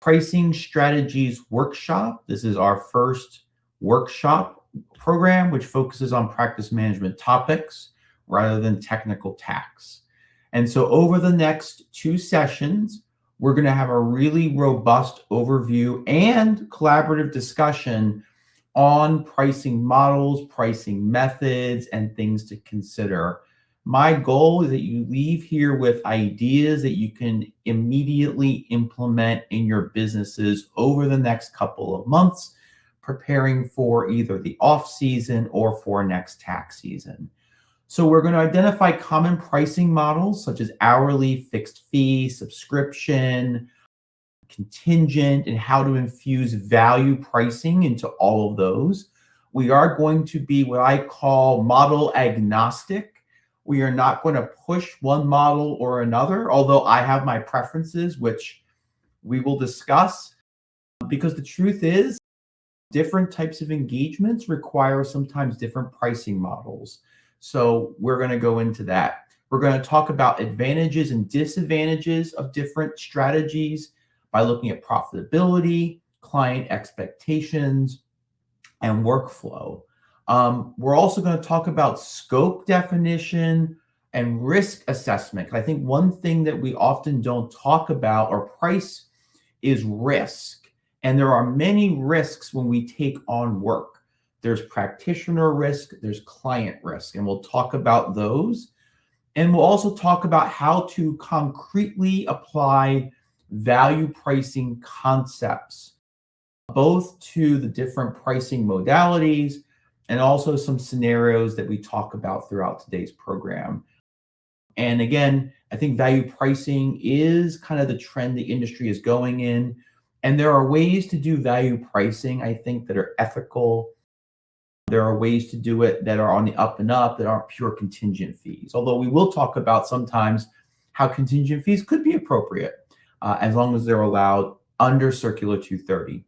Pricing Strategies Workshop. This is our first workshop program, which focuses on practice management topics rather than technical tax. And so over the next 2 sessions, we're going to have a really robust overview and collaborative discussion on pricing models, pricing methods, and things to consider. My goal is that you leave here with ideas that you can immediately implement in your businesses over the next couple of months, preparing for either the off season or for next tax season. So we're going to identify common pricing models such as hourly, fixed fee, subscription, contingent, and how to infuse value pricing into all of those. We are going to be what I call model agnostic. We are not going to push one model or another, although I have my preferences, which we will discuss, because the truth is different types of engagements require sometimes different pricing models. So we're going to go into that. We're going to talk about advantages and disadvantages of different strategies by looking at profitability, client expectations, and workflow. We're also going to talk about scope definition and risk assessment. I think one thing that we often don't talk about or price is risk. And there are many risks when we take on work. There's practitioner risk, there's client risk, and we'll talk about those. And we'll also talk about how to concretely apply value pricing concepts, both to the different pricing modalities and also some scenarios that we talk about throughout today's program. And again, I think value pricing is kind of the trend the industry is going in. And there are ways to do value pricing, I think, that are ethical. There are ways to do it that are on the up and up that aren't pure contingent fees. Although we will talk about sometimes how contingent fees could be appropriate as long as they're allowed under Circular 230.